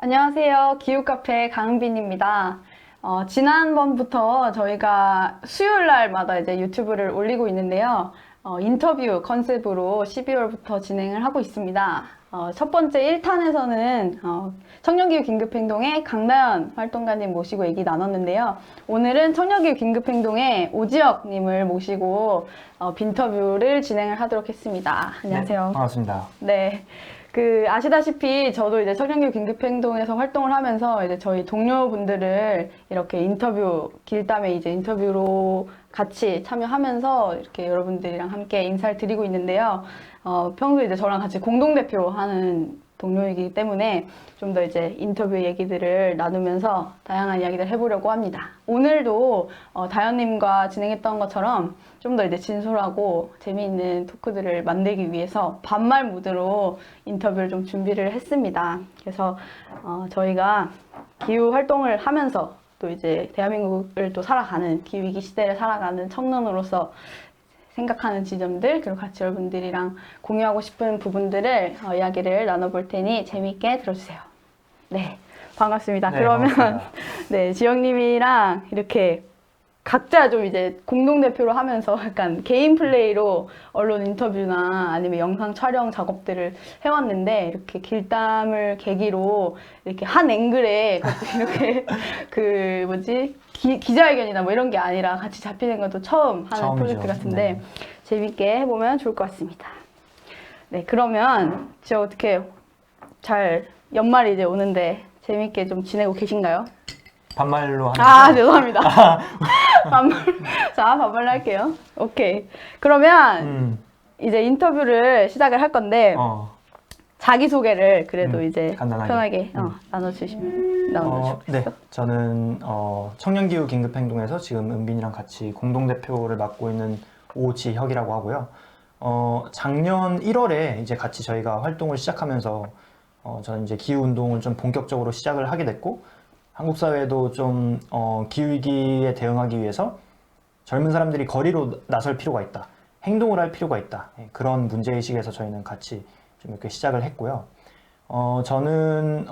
안녕하세요. 기후카페 강은빈입니다. 지난번부터 저희가 수요일 날마다 이제 유튜브를 올리고 있는데요. 인터뷰 컨셉으로 12월부터 진행을 하고 있습니다. 첫 번째 1탄에서는 청년기후 긴급행동의 강나연 활동가님 모시고 얘기 나눴는데요. 오늘은 청년기후 긴급행동의 오지혁님을 모시고 빈터뷰를 진행을 하도록 했습니다. 안녕하세요. 네, 반갑습니다. 네. 아시다시피 저도 이제 청년기후 긴급행동에서 활동을 하면서 이제 저희 동료분들을 이렇게 인터뷰, 길담에 이제 인터뷰로 같이 참여하면서 이렇게 여러분들이랑 함께 인사를 드리고 있는데요. 평소에 이제 저랑 같이 공동대표 하는 동료이기 때문에 좀 더 이제 인터뷰 얘기들을 나누면서 다양한 이야기들 해보려고 합니다. 오늘도 다현님과 진행했던 것처럼 좀 더 이제 진솔하고 재미있는 토크들을 만들기 위해서 반말 무드로 인터뷰를 좀 준비를 했습니다. 그래서 저희가 기후 활동을 하면서 또 이제 대한민국을 또 살아가는 기후위기 시대를 살아가는 청년으로서 생각하는 지점들, 그리고 같이 여러분들이랑 공유하고 싶은 부분들을 이야기를 나눠볼 테니 재미있게 들어주세요. 네, 반갑습니다. 네, 그러면 반갑습니다. 네, 지영님이랑 이렇게 각자 좀 이제 공동대표로 하면서 약간 개인 플레이로 언론 인터뷰나 아니면 영상 촬영 작업들을 해왔는데, 이렇게 길담을 계기로 이렇게 한 앵글에 이렇게 기자회견이나 뭐 이런 게 아니라 같이 잡히는 것도 처음 하는 처음이죠. 프로젝트 같은데 네. 재밌게 해보면 좋을 것 같습니다. 네, 그러면 저 어떻게 잘 연말이 이제 오는데 재밌게 좀 지내고 계신가요? 반말로 하는 아, 거죠? 죄송합니다. 자, 반말로 할게요. 오케이. 그러면 이제 인터뷰를 시작을 할 건데 자기소개를 그래도 이제 간단하게. 편하게 나눠주시면 네, 저는 청년기후 긴급행동에서 지금 은빈이랑 같이 공동대표를 맡고 있는 오지혁이라고 하고요. 작년 1월에 이제 같이 저희가 활동을 시작하면서 저는 이제 기후운동을 좀 본격적으로 시작을 하게 됐고, 한국 사회도 좀 기후위기에 대응하기 위해서 젊은 사람들이 거리로 나설 필요가 있다, 행동을 할 필요가 있다, 그런 문제의식에서 저희는 같이 좀 이렇게 시작을 했고요. 저는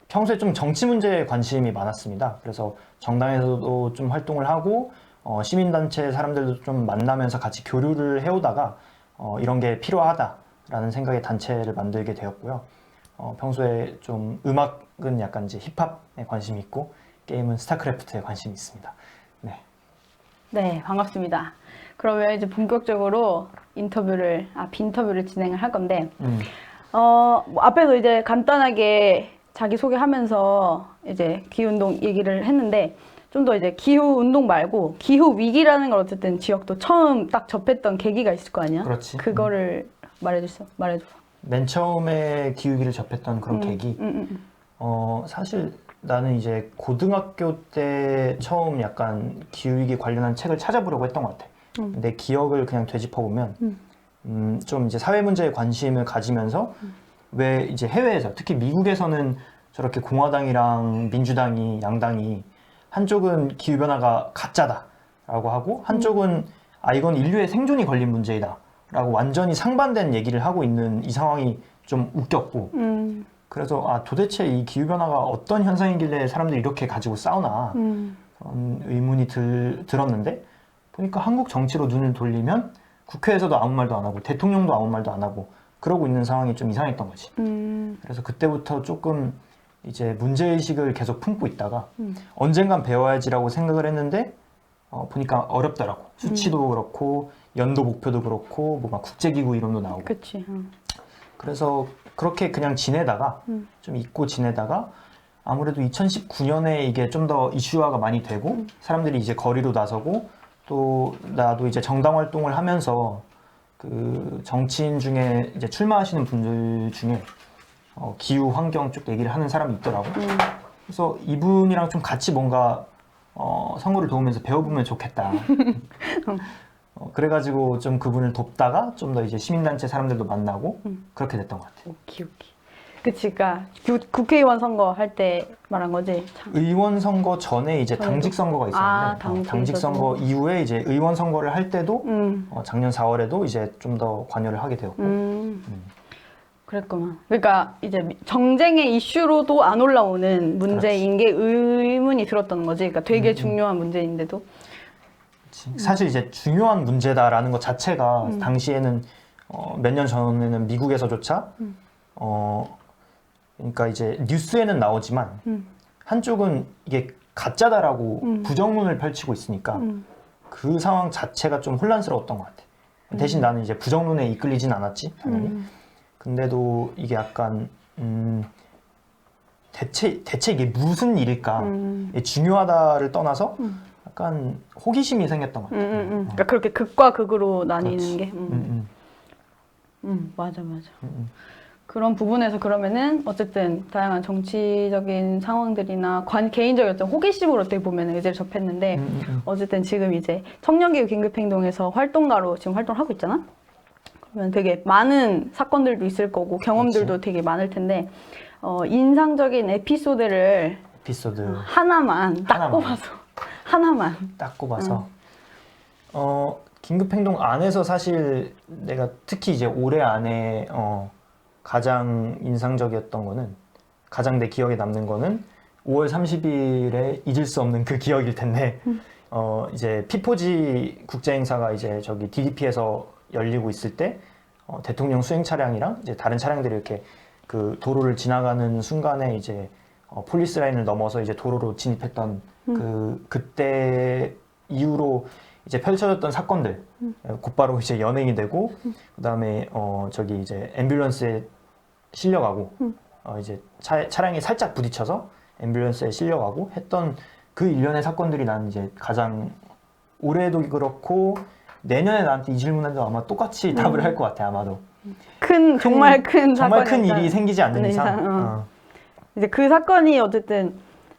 평소에 좀 정치 문제에 관심이 많았습니다. 그래서 정당에서도 좀 활동을 하고 시민단체 사람들도 좀 만나면서 같이 교류를 해오다가 이런 게 필요하다라는 생각에 단체를 만들게 되었고요. 평소에 좀 음악은 약간 이제 힙합에 관심이 있고, 게임은 스타크래프트에 관심이 있습니다. 네. 네, 반갑습니다. 그러면 이제 본격적으로 빈터뷰를 진행을 할 건데, 뭐 앞에서 이제 간단하게 자기소개하면서 이제 기후운동 얘기를 했는데, 좀 더 이제 기후운동 말고 기후위기라는 걸 어쨌든 지역도 처음 딱 접했던 계기가 있을 거 아니야? 그렇지. 그거를 말해줘. 맨 처음에 기후위기를 접했던 그런 계기. 사실 나는 이제 고등학교 때 처음 약간 기후위기 관련한 책을 찾아보려고 했던 것 같아. 내 기억을 그냥 되짚어보면 좀 이제 사회 문제에 관심을 가지면서 왜 이제 해외에서, 특히 미국에서는 저렇게 공화당이랑 민주당이, 양당이 한쪽은 기후변화가 가짜다라고 하고 한쪽은 이건 인류의 생존이 걸린 문제이다 라고 완전히 상반된 얘기를 하고 있는 이 상황이 좀 웃겼고, 그래서 도대체 이 기후변화가 어떤 현상이길래 사람들이 이렇게 가지고 싸우나 그런 의문이 들었는데, 보니까 한국 정치로 눈을 돌리면 국회에서도 아무 말도 안 하고 대통령도 아무 말도 안 하고 그러고 있는 상황이 좀 이상했던 거지. 그래서 그때부터 조금 이제 문제의식을 계속 품고 있다가 언젠간 배워야지라고 생각을 했는데 보니까 어렵더라고. 수치도 그렇고 연도 목표도 그렇고 뭐 막 국제기구 이름도 나오고. 그치. 그래서 그렇게 그냥 지내다가 좀 잊고 지내다가 아무래도 2019년에 이게 좀 더 이슈화가 많이 되고 사람들이 이제 거리로 나서고, 또 나도 이제 정당 활동을 하면서 그 정치인 중에 이제 출마하시는 분들 중에 기후 환경 쪽 얘기를 하는 사람이 있더라고. 그래서 이분이랑 좀 같이 뭔가 선거를 도우면서 배워보면 좋겠다. 그래가지고 좀 그분을 돕다가 좀 더 이제 시민단체 사람들도 만나고 그렇게 됐던 것 같아요. 오케이. 그치, 그니까 국회의원 선거 할 때 말한 거지? 의원 선거 전에 이제 당직 선거가 있었는데 당직 선거 이후에 이제 의원 선거를 할 때도 작년 4월에도 이제 좀 더 관여를 하게 되었고. 그랬구나. 그러니까 이제 정쟁의 이슈로도 안 올라오는 문제인 게 의문이 들었던 거지. 그러니까 되게 중요한 문제인데도. 사실 이제 중요한 문제다라는 것 자체가 당시에는 몇 년 전에는 미국에서조차 그러니까 이제 뉴스에는 나오지만 한쪽은 이게 가짜다라고 부정론을 펼치고 있으니까 그 상황 자체가 좀 혼란스러웠던 것 같아. 대신 나는 이제 부정론에 이끌리진 않았지, 당연히. 근데도 이게 약간 대체 이게 무슨 일일까? 이게 중요하다를 떠나서 약간 호기심이 생겼던 것 같아. 그러니까 그렇게 극과 극으로 나뉘는 그렇지. 게. 맞아. 그런 부분에서 그러면은 어쨌든 다양한 정치적인 상황들이나 개인적인 어떤 호기심으로 어떻게 보면 의제를 접했는데 어쨌든 지금 이제 청년기후 긴급행동에서 활동가로 지금 활동을 하고 있잖아? 그러면 되게 많은 사건들도 있을 거고 경험들도 그렇지. 되게 많을 텐데 인상적인 에피소드를 하나만 딱 하나만. 꼽아서 하나만 딱 꼽아서 긴급행동 안에서 사실 내가 특히 이제 올해 안에 가장 인상적이었던 거는 가장 내 기억에 남는 거는 5월 30일에 잊을 수 없는 그 기억일 텐데 이제 피포지 국제행사가 이제 저기 DDP에서 열리고 있을 때 대통령 수행 차량이랑 이제 다른 차량들이 이렇게 그 도로를 지나가는 순간에 이제 폴리스 라인을 넘어서 이제 도로로 진입했던 그때 이후로 이제 펼쳐졌던 사건들 곧바로 이제 연행이 되고 그다음에 저기 이제 앰뷸런스에 실려가고 이제 차량이 살짝 부딪혀서 앰뷸런스에 실려가고 했던 그 일련의 사건들이 나는 이제 가장 올해도 그렇고 내년에 나한테 이 질문에도 아마 똑같이 답을 할 것 같아 아마도 정말 큰 정말 사건이 큰 일이 생기지 않는 이상 이제 그 사건이 어쨌든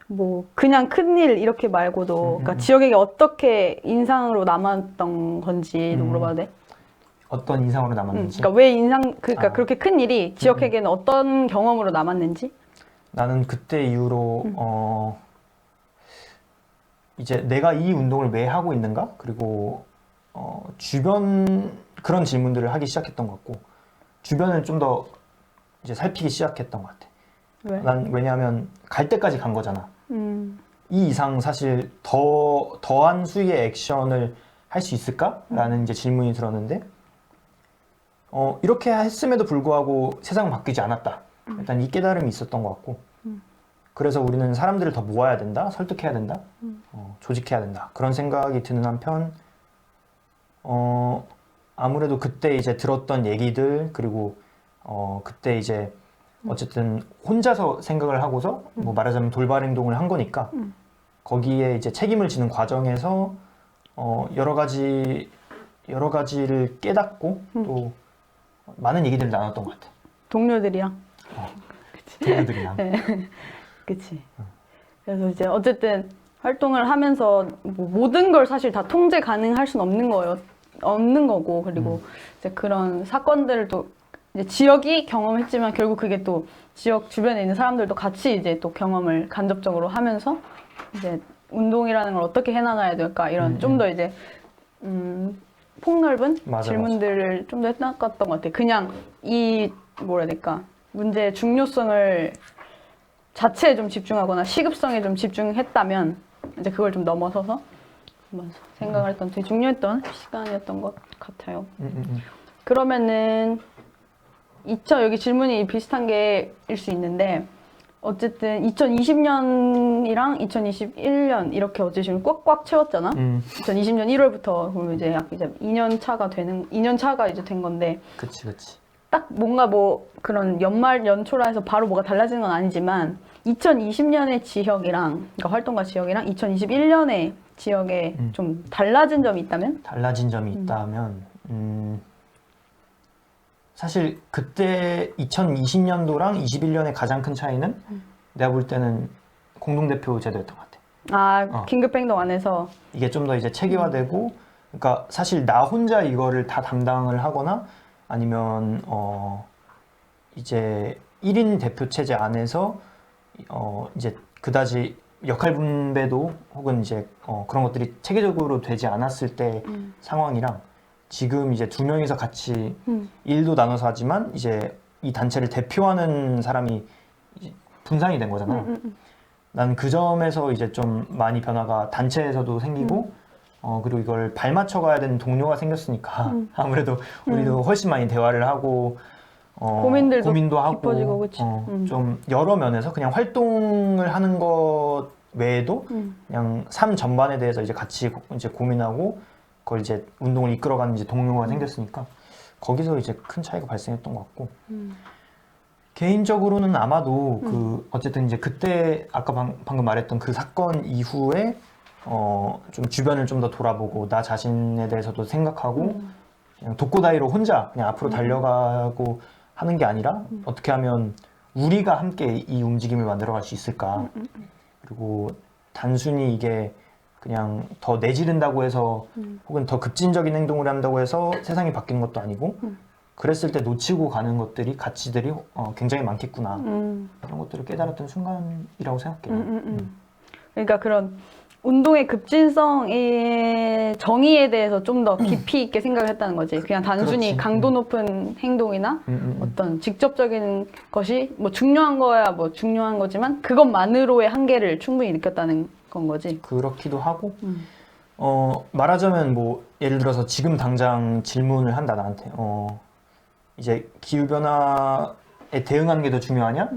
뭐 그냥 큰일 이렇게 말고도 그러니까 지역에게 어떻게 인상으로 남았던 건지도 물어봐도 돼? 어떤 인상으로 남았는지 그러니까 왜 그러니까 그렇게 큰 일이 지역에게는 어떤 경험으로 남았는지? 나는 그때 이후로 이제 내가 이 운동을 왜 하고 있는가? 그리고 주변 그런 질문들을 하기 시작했던 것 같고 주변을 좀 더 이제 살피기 시작했던 것 같아. 왜? 왜냐하면 갈 때까지 간 거잖아. 이 이상 사실 더한 수위의 액션을 할 수 있을까라는 이제 질문이 들었는데 이렇게 했음에도 불구하고 세상은 바뀌지 않았다. 일단 이 깨달음이 있었던 것 같고 그래서 우리는 사람들을 더 모아야 된다, 설득해야 된다, 조직해야 된다 그런 생각이 드는 한편 아무래도 그때 이제 들었던 얘기들 그리고 그때 이제 어쨌든 혼자서 생각을 하고서 뭐 말하자면 돌발 행동을 한 거니까 거기에 이제 책임을 지는 과정에서 여러 가지를 깨닫고 또 많은 얘기들을 나눴던 것 같아. 동료들이랑. 동료들이랑. 네. 그치. 그래서 이제 어쨌든 활동을 하면서 뭐 모든 걸 사실 다 통제 가능할 수는 없는 거고 그리고 이제 그런 사건들을 또 이제 지역이 경험했지만 결국 그게 또 지역 주변에 있는 사람들도 같이 이제 또 경험을 간접적으로 하면서 이제 운동이라는 걸 어떻게 해나가야 될까 이런 좀 더 이제 폭넓은 질문들을 좀 더 해나갔던 것 같아. 그냥 뭐라 해야 될까 문제의 중요성을 자체에 좀 집중하거나 시급성에 좀 집중했다면 이제 그걸 좀 넘어서서 한번 생각을 했던 되게 중요했던 시간이었던 것 같아요. 그러면은 여기 질문이 비슷한 게일 수 있는데 어쨌든 2020년이랑 2021년 이렇게 어쨌든 꽉꽉 채웠잖아. 2020년 1월부터 그러면 이제 약 이제 2년 차가 이제 된 건데. 그치. 딱 뭔가 뭐 그런 연초라 해서 바로 뭐가 달라지는 건 아니지만 2020년의 지역이랑 그러니까 활동가 지역이랑 2021년의 지역에 좀 달라진 점이 있다면? 달라진 점이 있다면 사실 그때 2020년도랑 21년의 가장 큰 차이는 내가 볼 때는 공동대표 제도였던 것 같아. 긴급행동 안에서 이게 좀 더 이제 체계화되고 그러니까 사실 나 혼자 이거를 다 담당을 하거나 아니면 이제 1인 대표 체제 안에서 이제 그다지 역할 분배도 혹은 이제 그런 것들이 체계적으로 되지 않았을 때 상황이랑 지금 이제 2명이서 같이 일도 나눠서 하지만 이제 이 단체를 대표하는 사람이 이제 분산이 된 거잖아. 난 그 점에서 이제 좀 많이 변화가 단체에서도 생기고 그리고 이걸 발맞춰 가야 되는 동료가 생겼으니까 아무래도 우리도 훨씬 많이 대화를 하고 고민도 하고 깊어지고, 그치? 좀 여러 면에서 그냥 활동을 하는 것 외에도 그냥 삶 전반에 대해서 이제 같이 이제 고민하고 그걸 이제 운동을 이끌어가는 이제 동료가 생겼으니까 거기서 이제 큰 차이가 발생했던 것 같고 개인적으로는 아마도 그 어쨌든 이제 그때 아까 방금 말했던 그 사건 이후에 좀 주변을 좀 더 돌아보고 나 자신에 대해서도 생각하고 그냥 독고다이로 혼자 그냥 앞으로 달려가고 하는 게 아니라 어떻게 하면 우리가 함께 이 움직임을 만들어갈 수 있을까. 그리고 단순히 이게 그냥 더 내지른다고 해서 혹은 더 급진적인 행동을 한다고 해서 세상이 바뀌는 것도 아니고 그랬을 때 놓치고 가는 것들이 가치들이 굉장히 많겠구나. 이런 것들을 깨달았던 순간이라고 생각해요. 그러니까 그런 운동의 급진성의 정의에 대해서 좀 더 깊이 있게 생각을 했다는 거지. 그냥 단순히 그렇지. 강도 높은 행동이나 어떤 직접적인 것이 뭐 중요한 거야 뭐 중요한 거지만 그것만으로의 한계를 충분히 느꼈다는 건 거지. 그렇기도 하고 말하자면 뭐 예를 들어서 지금 당장 질문을 한다 나한테 이제 기후변화에 대응하는 게 더 중요하냐?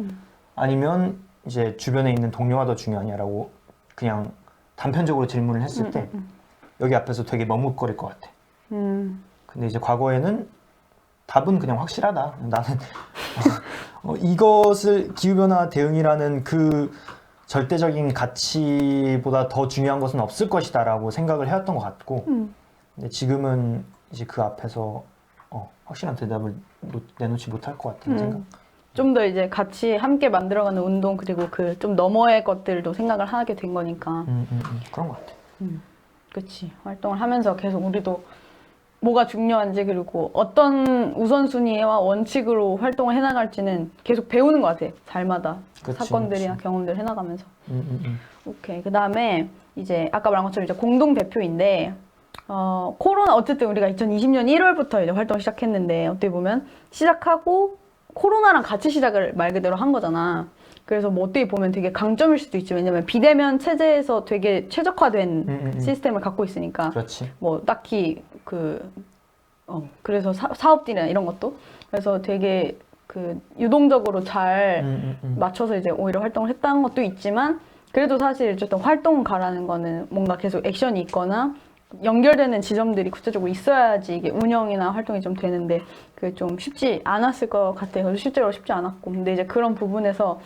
아니면 이제 주변에 있는 동료가 더 중요하냐라고 그냥 단편적으로 질문을 했을 때 여기 앞에서 되게 머뭇거릴 것 같아. 근데 이제 과거에는 답은 그냥 확실하다. 나는 이것을 기후변화 대응이라는 그 절대적인 가치보다 더 중요한 것은 없을 것이다라고 생각을 해왔던 것 같고 근데 지금은 이제 그 앞에서 확실한 대답을 내놓지 못할 것 같다는 생각. 좀 더 이제 같이 함께 만들어가는 운동 그리고 그 좀 너머의 것들도 생각을 하게 된 거니까. 그런 것 같아. 그치. 활동을 하면서 계속 우리도 뭐가 중요한지 그리고 어떤 우선순위와 원칙으로 활동을 해나갈지는 계속 배우는 것 같아. 삶마다 그치, 사건들이나 그치. 경험들을 해나가면서. 오케이. 그 다음에 이제 아까 말한 것처럼 이제 공동 대표인데 코로나 어쨌든 우리가 2020년 1월부터 이제 활동을 시작했는데 어떻게 보면 시작하고 코로나랑 같이 시작을 말 그대로 한 거잖아. 그래서 뭐 어떻게 보면 되게 강점일 수도 있지. 왜냐면 비대면 체제에서 되게 최적화된 시스템을 갖고 있으니까. 그렇지. 뭐 딱히 그래서 사업들이나 이런 것도 그래서 되게 그 유동적으로 잘 맞춰서 이제 오히려 활동을 했다는 것도 있지만 그래도 사실 어쨌든 활동가라는 거는 뭔가 계속 액션이 있거나 연결되는 지점들이 구체적으로 있어야지 이게 운영이나 활동이 좀 되는데 그게 좀 쉽지 않았을 것 같아요. 그래서 실제로 쉽지 않았고 근데 이제 그런 부분에서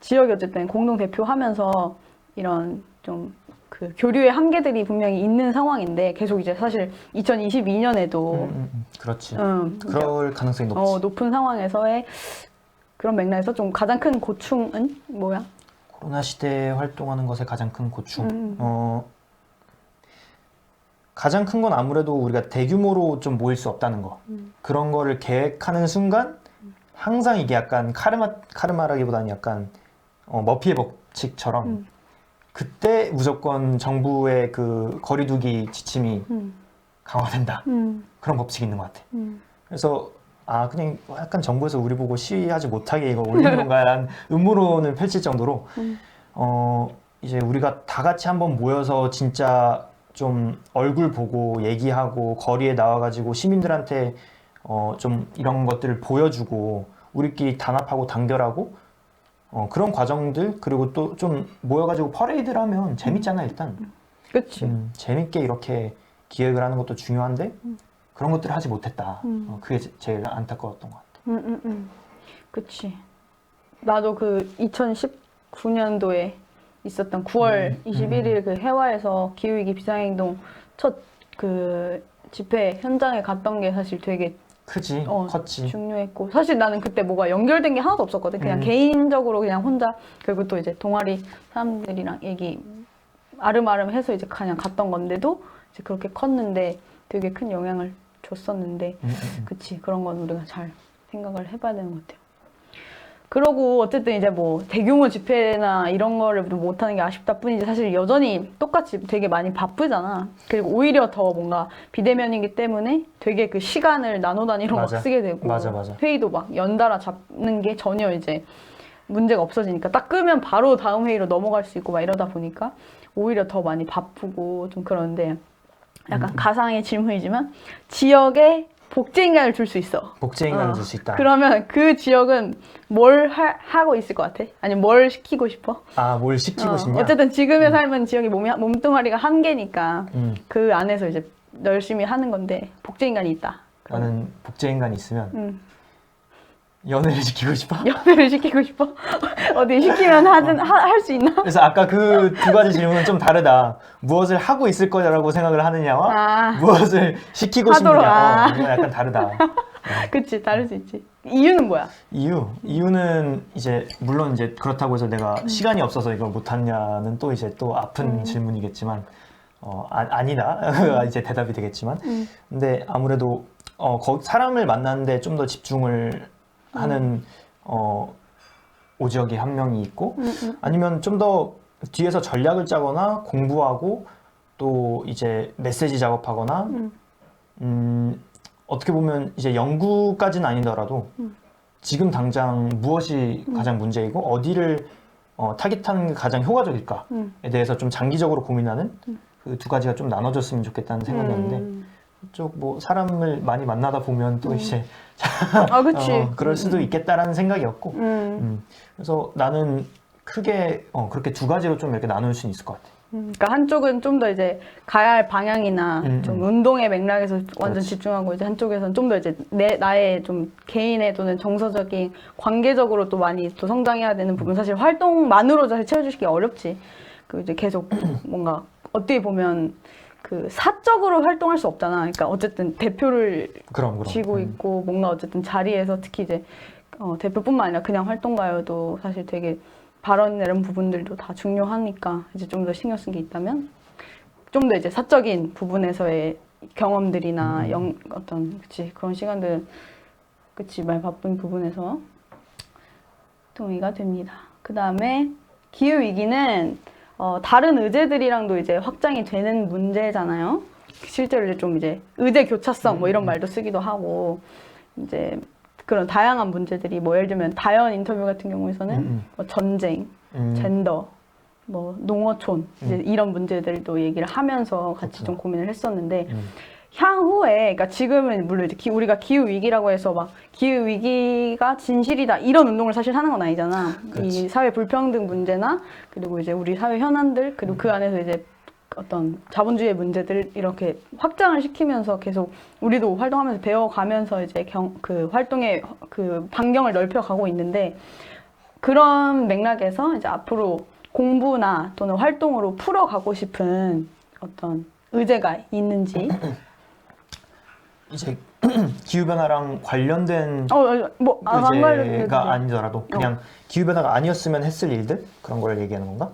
지역이 어쨌든 공동 대표하면서 이런 좀 그 교류의 한계들이 분명히 있는 상황인데 계속 이제 사실 2022년에도 그렇지. 그럴 가능성이 높지. 높은 상황에서의 그런 맥락에서 좀 가장 큰 고충은 뭐야? 코로나 시대에 활동하는 것의 가장 큰 고충. 가장 큰 건 아무래도 우리가 대규모로 좀 모일 수 없다는 거. 그런 거를 계획하는 순간 항상 이게 약간 카르마라기보다는 약간 머피의 법칙처럼 그때 무조건 정부의 그 거리두기 지침이 강화된다. 그런 법칙이 있는 것 같아. 그래서 그냥 약간 정부에서 우리 보고 시위하지 못하게 이거 올린 건가라는 음모론을 펼칠 정도로 이제 우리가 다 같이 한번 모여서 진짜 좀 얼굴 보고 얘기하고 거리에 나와가지고 시민들한테 좀 이런 것들을 보여주고 우리끼리 단합하고 단결하고 그런 과정들 그리고 또 좀 모여가지고 퍼레이드를 하면 재밌잖아 일단. 그치. 재밌게 이렇게 기획을 하는 것도 중요한데 그런 것들을 하지 못했다. 그게 제일 안타까웠던 것 같아. 그치. 나도 그 2019년도에 있었던 9월 21일 그 해화에서 기후위기 비상행동 첫 그 집회 현장에 갔던 게 사실 되게 크지, 컸지. 중요했고 사실 나는 그때 뭐가 연결된 게 하나도 없었거든. 그냥 개인적으로 그냥 혼자 그리고 또 이제 동아리 사람들이랑 얘기 아름아름 해서 이제 그냥 갔던 건데도 이제 그렇게 컸는데 되게 큰 영향을 줬었는데 그치 그런 건 우리가 잘 생각을 해봐야 되는 것 같아요. 그러고 어쨌든 이제 뭐 대규모 집회나 이런 거를 못하는 게 아쉽다 뿐이지 사실 여전히 똑같이 되게 많이 바쁘잖아. 그리고 오히려 더 뭔가 비대면이기 때문에 되게 그 시간을 나눠 다니러 막 맞아. 쓰게 되고 맞아. 회의도 막 연달아 잡는 게 전혀 이제 문제가 없어지니까 딱 끄면 바로 다음 회의로 넘어갈 수 있고 막 이러다 보니까 오히려 더 많이 바쁘고 좀 그런데 약간 가상의 질문이지만 지역에 복제인간을 둘 수 있어. 복제인간을 줄 수 있다. 그러면 그 지역은 뭘 하고 있을 것 같아? 아니면 뭘 시키고 싶어? 아, 뭘 시키고 싶냐? 어쨌든 지금의 삶은 지역이 몸뚱아리가 한 개니까 음. 그 안에서 이제 열심히 하는 건데 복제인간이 있다. 나는 복제인간이 있으면 음. 연애를 시키고 싶어. 연애를 시키고 싶어? 어디 시키면 할 수 있나? 그래서 아까 그 두 가지 질문은 좀 다르다. 무엇을 하고 있을 거라고 생각을 하느냐와 아. 무엇을 시키고 하도록, 싶느냐. 이건 약간 다르다. 그치, 다를 수 있지. 이유는 뭐야? 이유는 이제 물론 이제 그렇다고 해서 내가 시간이 없어서 이걸 못하냐는 또 이제 또 아픈 질문이겠지만 아니다 이제 대답이 되겠지만 근데 아무래도 사람을 만나는데 좀 더 집중을 하는 오지혁이 한 명이 있고 아니면 좀 더 뒤에서 전략을 짜거나 공부하고 또 이제 메시지 작업하거나 어떻게 보면 이제 연구까지는 아니더라도 지금 당장 무엇이 가장 문제이고 어디를 타깃하는 게 가장 효과적일까에 대해서 좀 장기적으로 고민하는 그 두 가지가 좀 나눠졌으면 좋겠다는 생각이었는데 쪽 뭐 사람을 많이 만나다 보면 또 이제 아, 그치. 그럴 수도 있겠다라는 생각이었고 그래서 나는 크게 그렇게 두 가지로 좀 이렇게 나눌 수는 있을 것 같아. 그러니까 한쪽은 좀 더 이제 가야 할 방향이나 좀 운동의 맥락에서 완전 그렇지. 집중하고 이제 한쪽에서는 좀 더 이제 나의 좀 개인의 또는 정서적인 관계적으로 또 많이 또 성장해야 되는 부분 사실 활동만으로 사실 채워주기 어렵지. 그 이제 계속 뭔가 어떻게 보면 그 사적으로 활동할 수 없잖아. 그러니까 어쨌든 대표를 그럼. 쥐고 있고 뭔가 어쨌든 자리에서 특히 이제 대표뿐만 아니라 그냥 활동가여도 사실 되게 발언이나 이런 부분들도 다 중요하니까 이제 좀 더 신경 쓴 게 있다면 좀 더 이제 사적인 부분에서의 경험들이나 어떤 그치 그런 시간들 그치 많이 바쁜 부분에서 동의가 됩니다. 그 다음에 기후 위기는 다른 의제들이랑도 이제 확장이 되는 문제잖아요. 실제로 이제 좀 이제 의제 교차성 뭐 이런 말도 쓰기도 하고 이제 그런 다양한 문제들이 뭐 예를 들면 다연 인터뷰 같은 경우에서는 뭐 전쟁, 젠더, 뭐 농어촌 이제 이런 문제들도 얘기를 하면서 같이 좀 고민을 했었는데 향후에 그러니까 지금은 물론 이제 우리가 기후 위기라고 해서 막 기후 위기가 진실이다 이런 운동을 사실 하는 건 아니잖아. 그렇지. 이 사회 불평등 문제나 그리고 이제 우리 사회 현안들 그리고 그 안에서 이제 어떤 자본주의의 문제들을 이렇게 확장을 시키면서 계속 우리도 활동하면서 배워가면서 이제 그 활동의 그 반경을 넓혀가고 있는데 그런 맥락에서 이제 앞으로 공부나 또는 활동으로 풀어가고 싶은 어떤 의제가 있는지 이제 기후변화랑 관련된 뭐 안 관련된 의제가 아니더라도 그냥 기후변화가 아니었으면 했을 일들 그런 걸 얘기하는 건가?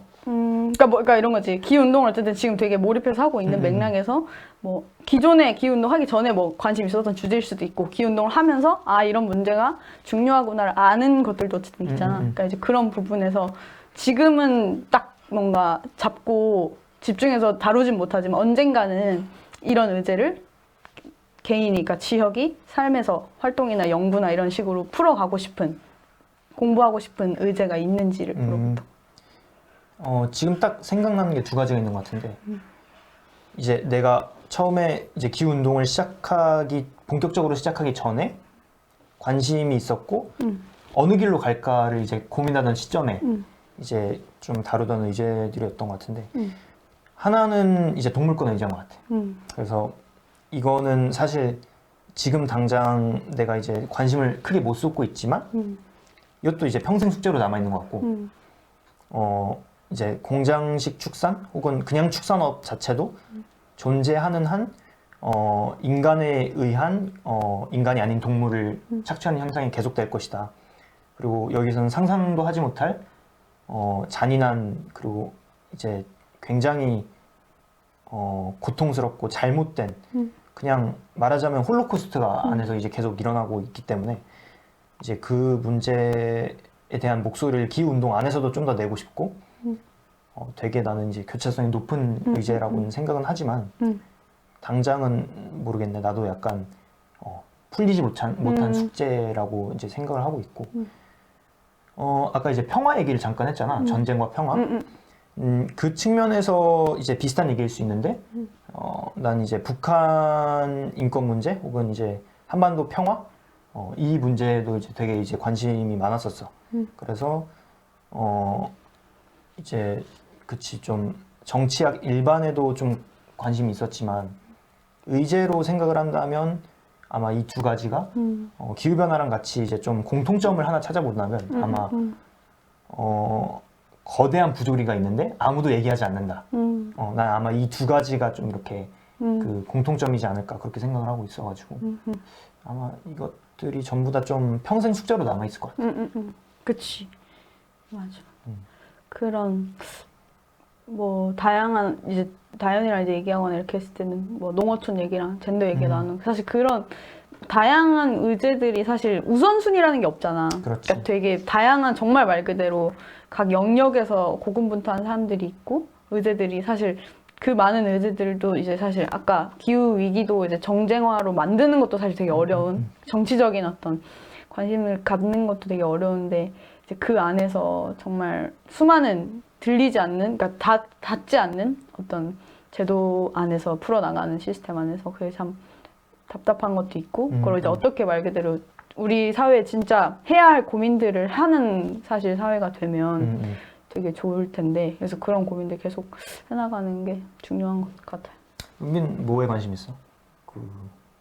그러니까 이런 거지. 기후운동을 어쨌든 지금 되게 몰입해서 하고 있는 맥락에서 뭐 기존에 기후운동 하기 전에 뭐 관심 있었던 주제일 수도 있고 기후운동을 하면서 이런 문제가 중요하구나를 아는 것들도 어쨌든 있잖아. 그러니까 이제 그런 부분에서 지금은 딱 뭔가 잡고 집중해서 다루진 못하지만 언젠가는 이런 의제를 개인이, 그러니까 지역이 삶에서 활동이나 연구나 이런 식으로 풀어가고 싶은, 공부하고 싶은 의제가 있는지를 물어본다. 지금 딱 생각나는 게 두 가지가 있는 것 같은데 이제 내가 처음에 이제 기후 운동을 본격적으로 시작하기 전에 관심이 있었고 어느 길로 갈까를 이제 고민하던 시점에 이제 좀 다루던 의제들이었던 것 같은데 하나는 이제 동물권 의제인 것 같아. 그래서 이거는 사실 지금 당장 내가 이제 관심을 크게 못 쏟고 있지만 이것도 이제 평생 숙제로 남아 있는 것 같고 이제 공장식 축산 혹은 그냥 축산업 자체도 존재하는 한 인간에 의한 인간이 아닌 동물을 착취하는 현상이 계속될 것이다. 그리고 여기서는 상상도 하지 못할 잔인한 그리고 이제 굉장히 고통스럽고 잘못된 그냥 말하자면 홀로코스트가 안에서 이제 계속 일어나고 있기 때문에 이제 그 문제에 대한 목소리를 기후 운동 안에서도 좀 더 내고 싶고 되게 나는 이제 교차성이 높은 의제라고는 생각은 하지만 당장은 모르겠네. 나도 약간 풀리지 못한 숙제라고 이제 생각을 하고 있고 아까 이제 평화 얘기를 잠깐 했잖아. 전쟁과 평화. 그 측면에서 이제 비슷한 얘기일 수 있는데 난 이제 북한 인권 문제 혹은 이제 한반도 평화 이 문제도 이제 되게 이제 관심이 많았었어. 그래서 이제 그치 좀 정치학 일반에도 좀 관심이 있었지만 의제로 생각을 한다면 아마 이 두 가지가 기후 변화랑 같이 이제 좀 공통점을 하나 찾아본다면 아마 거대한 부조리가 있는데 아무도 얘기하지 않는다. 난 아마 이 두 가지가 좀 이렇게 그 공통점이지 않을까 그렇게 생각을 하고 있어가지고 아마 이것들이 전부 다 좀 평생 숙제로 남아 있을 것 같아. 그치. 맞아. 그런 뭐 다양한 이제 다현이랑 이제 얘기하거나 이렇게 했을 때는 뭐 농어촌 얘기랑 젠더 얘기 나누는 사실 그런 다양한 의제들이 사실 우선순위라는 게 없잖아. 그렇지. 그러니까 되게 다양한 정말 말 그대로 각 영역에서 고군분투한 사람들이 있고 의제들이 사실 그 많은 의제들도 이제 사실 아까 기후 위기도 이제 정쟁화로 만드는 것도 사실 되게 어려운 정치적인 어떤 관심을 갖는 것도 되게 어려운데 이제 그 안에서 정말 수많은 들리지 않는 그러니까 닿지 않는 어떤 제도 안에서 풀어나가는 시스템 안에서 그게 참 답답한 것도 있고 그걸 이제 어떻게 말 그대로 우리 사회에 진짜 해야 할 고민들을 하는 사실 사회가 되면 되게 좋을 텐데 그래서 그런 고민들 계속 해나가는 게 중요한 것 같아요. 은빈 뭐에 관심 있어?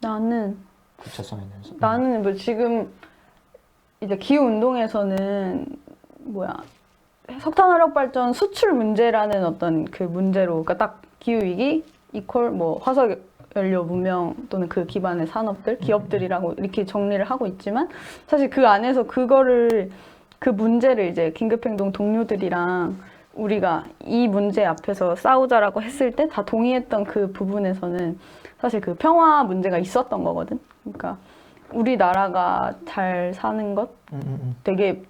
나는 구체성에 대해서. 나는 뭐 지금 이제 기후 운동에서는 뭐야 석탄 화력 발전 수출 문제라는 어떤 그 문제로 그러니까 딱 기후 위기 이퀄 뭐 화석 연료 문명 또는 그 기반의 산업들 기업들이라고 이렇게 정리를 하고 있지만 사실 그 안에서 그 문제를 이제 긴급행동 동료들이랑 우리가 이 문제 앞에서 싸우자라고 했을 때 다 동의했던 그 부분에서는 사실 그 평화 문제가 있었던 거거든. 그러니까 우리나라가 잘 사는 것 되게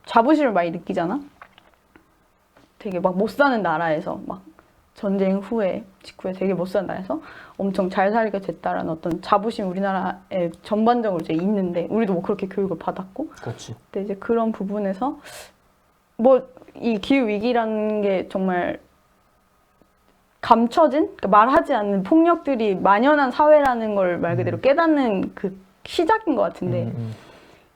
자부심을 많이 느끼잖아. 되게 막 못 사는 나라에서 막 전쟁 후에 직후에 되게 못 사는 나라에서 엄청 잘 살게 됐다라는 어떤 자부심 우리나라에 전반적으로 이제 있는데 우리도 뭐 그렇게 교육을 받았고. 그렇지. 근데 이제 그런 부분에서 뭐 이 기후 위기라는 게 정말 감춰진 그러니까 말하지 않는 폭력들이 만연한 사회라는 걸 말 그대로 깨닫는 그 시작인 것 같은데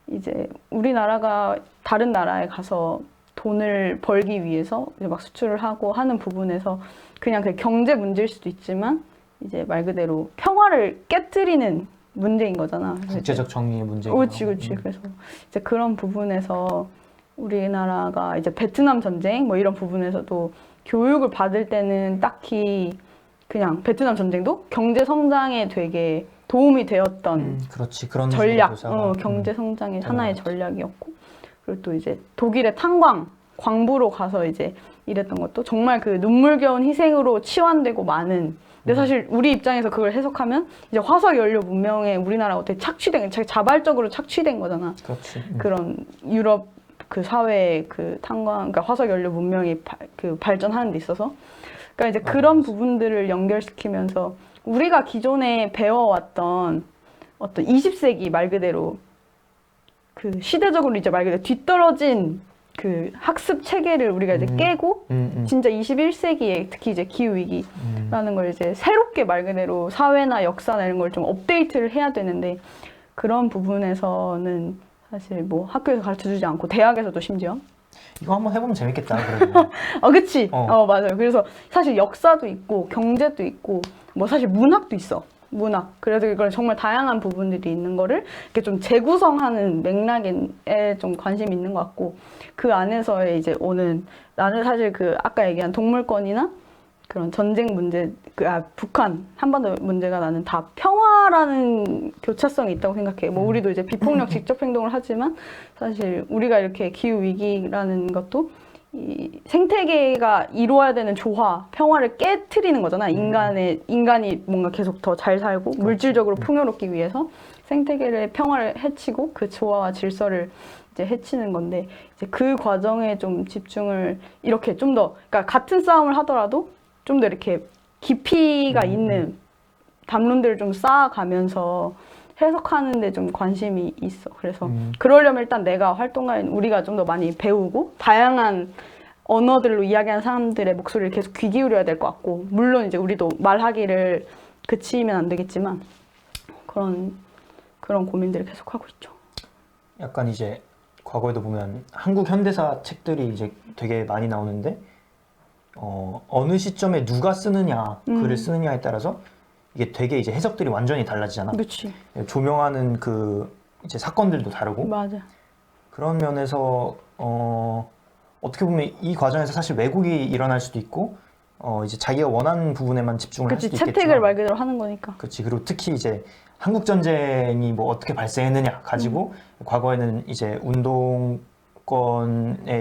이제 우리나라가 다른 나라에 가서 돈을 벌기 위해서 이제 막 수출을 하고 하는 부분에서 그냥 그 경제 문제일 수도 있지만 이제 말 그대로 평화를 깨뜨리는 문제인 거잖아. 국제적 정의의 문제인 그렇지, 그렇지. 그래서 이제 그런 부분에서 우리나라가 이제 베트남 전쟁 뭐 이런 부분에서도 교육을 받을 때는 딱히 그냥 베트남 전쟁도 경제 성장에 되게 도움이 되었던 그렇지. 그런 전략, 묘사가, 경제 성장의 하나의 전략이었고 그리고 또 이제 독일의 광부로 가서 이제 일했던 것도 정말 그 눈물겨운 희생으로 치환되고 많은 근데 사실 우리 입장에서 그걸 해석하면 이제 화석 연료 문명에 우리나라가 어떻게 자발적으로 착취된 거잖아. 그렇지. 그런 유럽 그 사회의 그 그러니까 화석 연료 문명이 발전하는 데 있어서 그러니까 이제 그런 부분들을 연결시키면서 우리가 기존에 배워왔던 어떤 20세기 말 그대로 그 시대적으로 이제 말 그대로 뒤떨어진 그 학습 체계를 우리가 이제 깨고 진짜 21세기에 특히 이제 기후 위기라는 걸 이제 새롭게 말 그대로 사회나 역사나 이런 걸 좀 업데이트를 해야 되는데 그런 부분에서는 사실 뭐 학교에서 가르쳐주지 않고 대학에서도 심지어 이거 한번 해보면 재밌겠다. 그래도. 그치. 맞아요. 그래서 사실 역사도 있고 경제도 있고 뭐 사실 문학도 있어. 문학. 그래서 이걸 정말 다양한 부분들이 있는 거를 이렇게 좀 재구성하는 맥락에 좀 관심이 있는 것 같고 그 안에서의 이제 오는 나는 사실 그 아까 얘기한 동물권이나 그런 전쟁 문제, 북한, 한반도 문제가 나는 다 평화라는 교차성이 있다고 생각해. 뭐 우리도 이제 비폭력 직접 행동을 하지만 사실 우리가 이렇게 기후 위기라는 것도 이 생태계가 이루어야 되는 조화, 평화를 깨트리는 거잖아. 인간이 뭔가 계속 더 잘 살고 물질적으로 풍요롭기 위해서 생태계의 평화를 해치고 그 조화와 질서를 이제 해치는 건데 이제 그 과정에 좀 집중을 이렇게 좀 더 그러니까 같은 싸움을 하더라도 좀 더 이렇게 깊이가 있는 담론들을 좀 쌓아가면서 해석하는 데 좀 관심이 있어. 그래서 그러려면 일단 내가 활동가인 우리가 좀 더 많이 배우고 다양한 언어들로 이야기하는 사람들의 목소리를 계속 귀 기울여야 될 것 같고 물론 이제 우리도 말하기를 그치면 안 되겠지만 그런 고민들을 계속 하고 있죠. 약간 이제 과거에도 보면 한국 현대사 책들이 이제 되게 많이 나오는데 어느 시점에 누가 쓰느냐 글을 쓰느냐에 따라서 이게 되게 이제 해석들이 완전히 달라지잖아. 그렇지. 조명하는 그 이제 사건들도 다르고 맞아. 그런 면에서 어떻게 보면 이 과정에서 사실 왜곡이 일어날 수도 있고 이제 자기가 원하는 부분에만 집중을 할 그치. 수도 채택을 있겠지만 말 그대로 하는 거니까. 그렇지. 그리고 특히 이제 한국 전쟁이 뭐 어떻게 발생했느냐 가지고 과거에는 이제 운동권의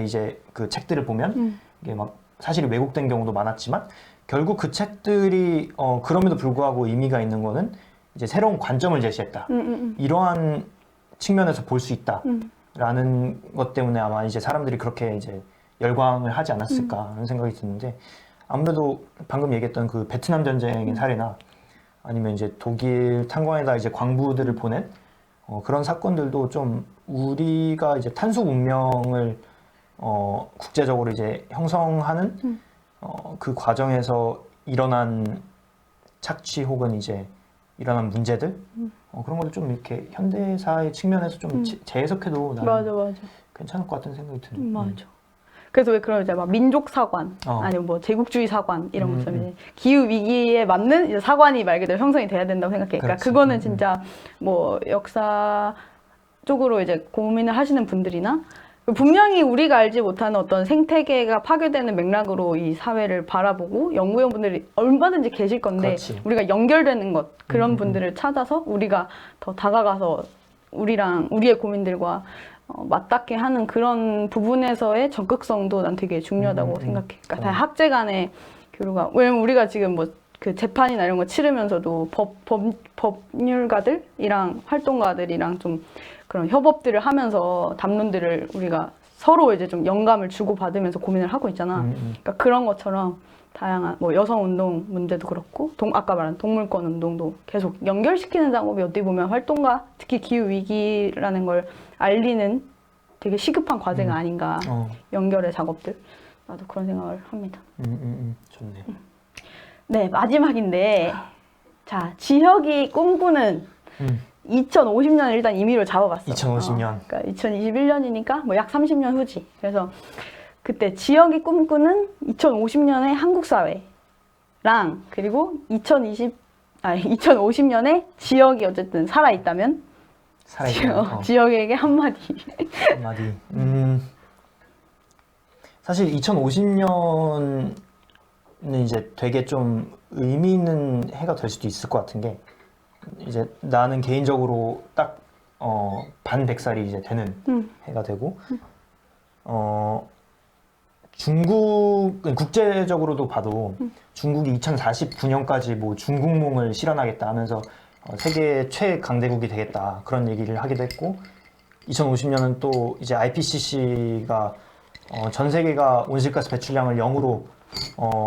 이제 그 책들을 보면 이게 막 사실이 왜곡된 경우도 많았지만 결국 그 책들이 그럼에도 불구하고 의미가 있는 거는 이제 새로운 관점을 제시했다. 이러한 측면에서 볼 수 있다라는 것 때문에 아마 이제 사람들이 그렇게 이제 열광을 하지 않았을까 하는 생각이 드는데 아무래도 방금 얘기했던 그 베트남 전쟁의 사례나 아니면 이제 독일 탄광에다 이제 광부들을 보낸 그런 사건들도 좀 우리가 이제 탄소 문명을 국제적으로 이제 형성하는 그 과정에서 일어난 착취 혹은 이제 일어난 문제들 그런 것들 좀 이렇게 현대사의 측면에서 좀 재해석해도 나는 맞아. 괜찮을 것 같은 생각이 드네. 맞아. 그래서 왜 그런 이제 막 민족 사관 아니면 뭐 제국주의 사관 이런 것처럼 기후 위기에 맞는 이제 사관이 말 그대로 형성이 돼야 된다고 생각해. 그러니까 그렇지. 그거는 진짜 뭐 역사 쪽으로 이제 고민을 하시는 분들이나 분명히 우리가 알지 못하는 어떤 생태계가 파괴되는 맥락으로 이 사회를 바라보고 연구원분들이 얼마든지 계실 건데 그렇지. 우리가 연결되는 것 그런 분들을 찾아서 우리가 더 다가가서 우리의 고민들과 맞닿게 하는 그런 부분에서의 적극성도 난 되게 중요하다고 생각해. 그러니까 다 학제 간의 교류가 왜냐면 우리가 지금 뭐 그 재판이나 이런 거 치르면서도 법률가들이랑 활동가들이랑 좀 그런 협업들을 하면서 담론들을 우리가 서로 이제 좀 영감을 주고 받으면서 고민을 하고 있잖아. 그러니까 그런 것처럼 다양한 뭐 여성 운동 문제도 그렇고 아까 말한 동물권 운동도 계속 연결시키는 작업이 어떻게 보면 활동가 특히 기후 위기라는 걸 알리는 되게 시급한 과제가 아닌가. 연결의 작업들 나도 그런 생각을 합니다. 좋네. 네, 마지막인데 자 지혁이 꿈꾸는 2050년을 일단 임의로 잡아봤어. 2050년. 그러니까 2021년이니까 뭐 약 30년 후지. 그래서 그때 지역이 꿈꾸는 2050년의 한국 사회랑 그리고 2050년에 지역이 어쨌든 살아있다면 지역에게 한마디. 한마디. 사실 2050년은 이제 되게 좀 의미 있는 해가 될 수도 있을 것 같은 게 이제 나는 개인적으로 딱 반백살이 이제 되는 해가 되고 중국 국제적으로도 봐도 중국이 2049년까지 뭐 중국몽을 실현하겠다 하면서 세계 최강대국이 되겠다 그런 얘기를 하기도 했고 2050년은 또 이제 IPCC가 전 세계가 온실가스 배출량을 0으로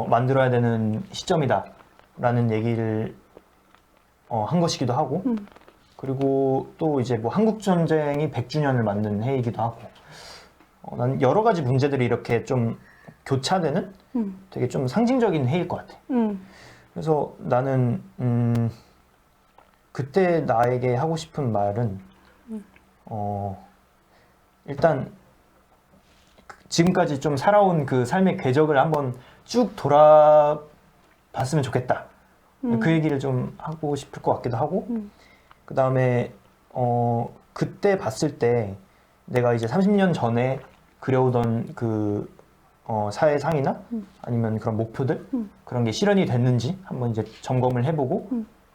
만들어야 되는 시점이다 라는 얘기를 한 것이기도 하고 그리고 또 이제 뭐 한국전쟁이 100주년을 맞는 해이기도 하고 난 여러 가지 문제들이 이렇게 좀 교차되는 되게 좀 상징적인 해일 것 같아. 그래서 나는 그때 나에게 하고 싶은 말은 일단 지금까지 좀 살아온 그 삶의 궤적을 한번 쭉 돌아봤으면 좋겠다. 그 얘기를 좀 하고 싶을 것 같기도 하고 그 다음에 그때 봤을 때 내가 이제 30년 전에 그려오던 그 사회상이나 아니면 그런 목표들 그런 게 실현이 됐는지 한번 이제 점검을 해보고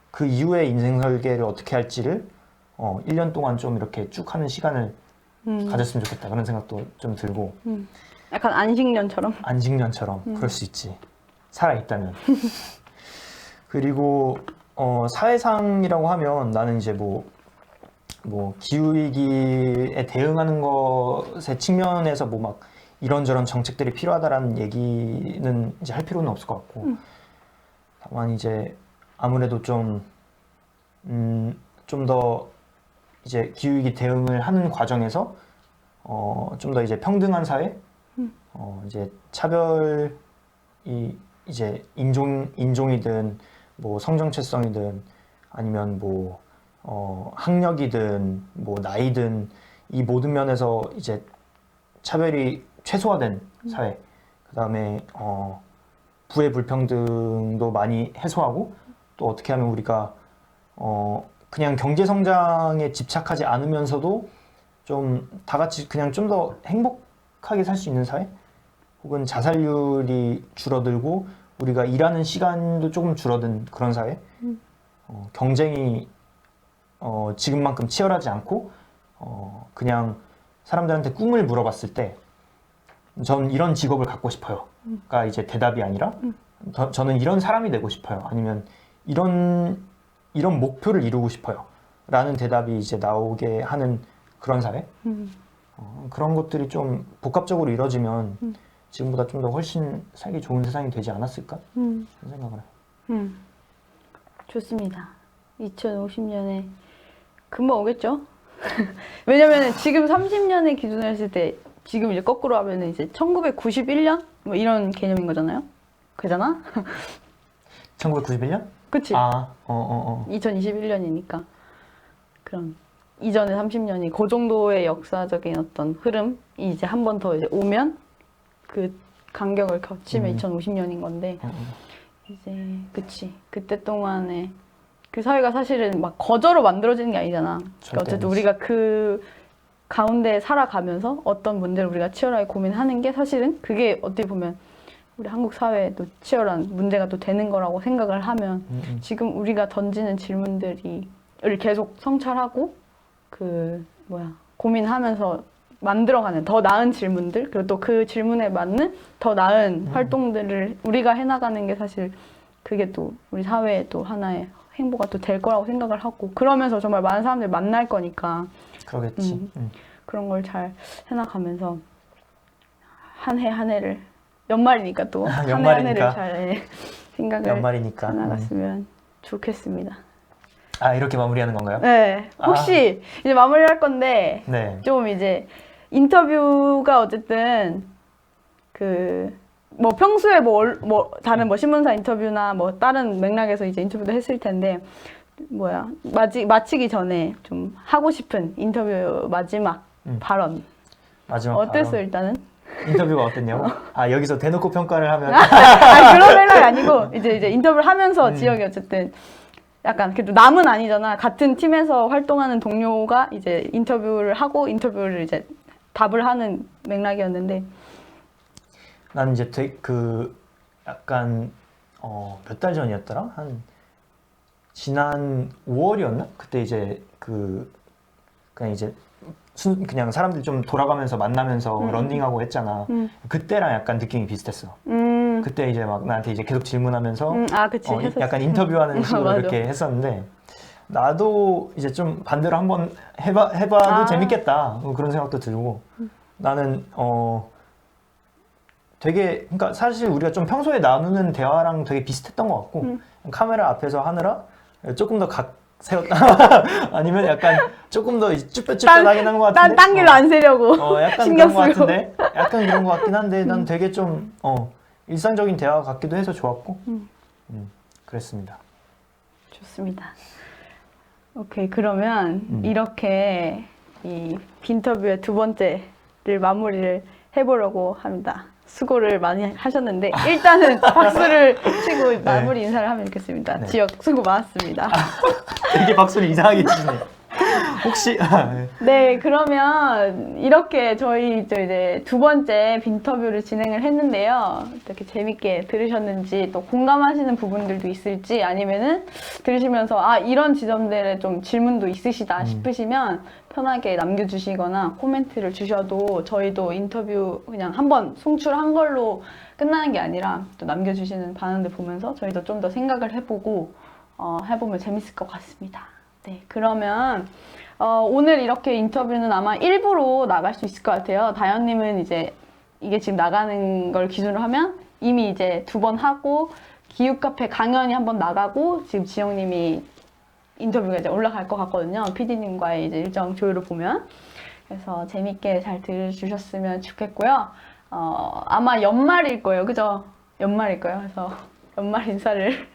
그 이후에 인생 설계를 어떻게 할지를 1년 동안 좀 이렇게 쭉 하는 시간을 가졌으면 좋겠다 그런 생각도 좀 들고 약간 안식년처럼? 안식년처럼 그럴 수 있지 살아있다면 그리고 사회상이라고 하면 나는 이제 뭐 뭐 기후위기에 대응하는 것의 측면에서 뭐 막 이런저런 정책들이 필요하다라는 얘기는 이제 할 필요는 없을 것 같고 다만 이제 아무래도 좀 더 이제 기후위기 대응을 하는 과정에서 좀 더 이제 평등한 사회, 이제 차별이 이제 인종이든 뭐 성정체성이든 아니면 뭐 학력이든 뭐 나이든 이 모든 면에서 이제 차별이 최소화된 사회, 그다음에 부의 불평등도 많이 해소하고 또 어떻게 하면 우리가 그냥 경제 성장에 집착하지 않으면서도 좀 다 같이 그냥 좀 더 행복하게 살 수 있는 사회? 혹은 자살률이 줄어들고 우리가 일하는 시간도 조금 줄어든 그런 사회? 경쟁이 지금만큼 치열하지 않고 그냥 사람들한테 꿈을 물어봤을 때 전 이런 직업을 갖고 싶어요가 이제 대답이 아니라 저는 이런 사람이 되고 싶어요. 아니면 이런 목표를 이루고 싶어요. 라는 대답이 이제 나오게 하는 그런 사회? 그런 것들이 좀 복합적으로 이루어지면 지금보다 좀 더 훨씬 살기 좋은 세상이 되지 않았을까? 그런 생각을 해요. 좋습니다. 2050년에 금방 오겠죠? 왜냐면 지금 30년의 기준을 했을 때 지금 이제 거꾸로 하면 이제 1991년? 뭐 이런 개념인 거잖아요? 그잖아? 1991년? 그치? 2021년이니까. 그럼 이전에 30년이 그 정도의 역사적인 어떤 흐름이 이제 한 번 더 이제 오면 그 간격을 겹치면 2050년인 건데 이제 그치. 그때 동안에 그 사회가 사실은 막 거저로 만들어지는 게 아니잖아. 그러니까 어쨌든 우리가 그 가운데 살아가면서 어떤 문제를 우리가 치열하게 고민하는 게 사실은 그게 어떻게 보면 우리 한국 사회에도 치열한 문제가 또 되는 거라고 생각을 하면 지금 우리가 던지는 질문들을 계속 성찰하고 고민하면서 만들어가는 더 나은 질문들 그리고 또 그 질문에 맞는 더 나은 활동들을 우리가 해나가는 게 사실 그게 또 우리 사회의 또 하나의 행보가 또 될 거라고 생각을 하고 그러면서 정말 많은 사람들 만날 거니까 그러겠지. 그런 걸 잘 해나가면서 한 해 한 해를 연말이니까 또 한 해 한 해를 잘 생각을 연말이니까. 해나갔으면 좋겠습니다. 아 이렇게 마무리하는 건가요? 네. 혹시 이제 마무리할 건데 네. 좀 이제 인터뷰가 어쨌든 뭐 평소에 뭐 다른 뭐 신문사 인터뷰나 뭐 다른 맥락에서 이제 인터뷰도 했을 텐데 마치기 전에 좀 하고 싶은 인터뷰 마지막 발언 마지막 어땠어요 발언. 일단은? 인터뷰가 어땠냐고? 여기서 대놓고 평가를 하면 아니, 그런 맥락이 아니고 이제 인터뷰를 하면서 지역이 어쨌든 약간 그래도 남은 아니잖아. 같은 팀에서 활동하는 동료가 이제 인터뷰를 하고 인터뷰를 이제 답을 하는 맥락이었는데 나는 이제 약간 몇 달 전이었더라? 한 지난 5월이었나? 그때 이제 그냥 이제 그냥 사람들 좀 돌아가면서 만나면서 런닝하고 했잖아. 그때랑 약간 느낌이 비슷했어. 그때 이제 막 나한테 이제 계속 질문하면서 그치, 약간 인터뷰하는 식으로 이렇게 했었는데 나도 이제 좀 반대로 한번 해봐도 재밌겠다 그런 생각도 들고 나는 되게 그러니까 사실 우리가 좀 평소에 나누는 대화랑 되게 비슷했던 것 같고 카메라 앞에서 하느라 조금 더 세웠다 아니면 약간 조금 더 쭈뼛쭈뼛하긴 한 것 같은데 딴 길로 안 세려고 약간 신경 그런 것 쓰고 같은데 약간 그런 것 같긴 한데 난 되게 좀 일상적인 대화 같기도 해서 좋았고 그랬습니다. 좋습니다. 오케이 그러면 이렇게 이 빈터뷰의 두 번째를 마무리를 해보려고 합니다. 수고를 많이 하셨는데 일단은 박수를 치고 마무리 인사를 하면 좋겠습니다. 네. 지역 수고 많았습니다. 되게 박수를 이상하게 치시네. 혹시 네 그러면 이렇게 저희 이제 두 번째 빈터뷰를 진행을 했는데요. 어떻게 재밌게 들으셨는지 또 공감하시는 부분들도 있을지 아니면은 들으시면서 이런 지점들에 좀 질문도 있으시다 싶으시면 편하게 남겨주시거나 코멘트를 주셔도 저희도 인터뷰 그냥 한번 송출한 걸로 끝나는 게 아니라 또 남겨주시는 반응들 보면서 저희도 좀 더 생각을 해보고 해보면 재밌을 것 같습니다. 네, 그러면 오늘 이렇게 인터뷰는 아마 일부로 나갈 수 있을 것 같아요. 다현님은 이제 이게 지금 나가는 걸 기준으로 하면 이미 이제 2번 하고 기후카페 강연이 한번 나가고 지금 지영님이 인터뷰가 이제 올라갈 것 같거든요. PD님과의 이제 일정 조율을 보면. 그래서 재밌게 잘 들으셨으면 좋겠고요. 아마 연말일 거예요. 그죠? 연말일 거예요. 그래서 연말 인사를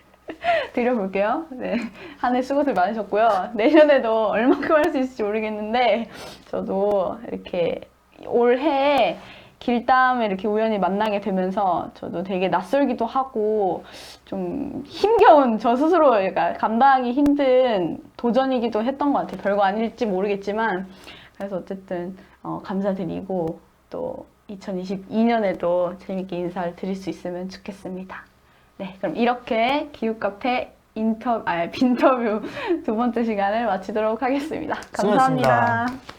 드려볼게요. 네. 한 해 수고들 많으셨고요. 내년에도 얼마큼 할 수 있을지 모르겠는데, 저도 이렇게 올해 길담에 이렇게 우연히 만나게 되면서 저도 되게 낯설기도 하고 좀 힘겨운 저 스스로 그러니까 감당하기 힘든 도전이기도 했던 것 같아요. 별거 아닐지 모르겠지만 그래서 어쨌든 감사드리고 또 2022년에도 재밌게 인사를 드릴 수 있으면 좋겠습니다. 네, 그럼 이렇게 기후카페 빈터뷰 2번째 시간을 마치도록 하겠습니다. 감사합니다. 수고하셨습니다.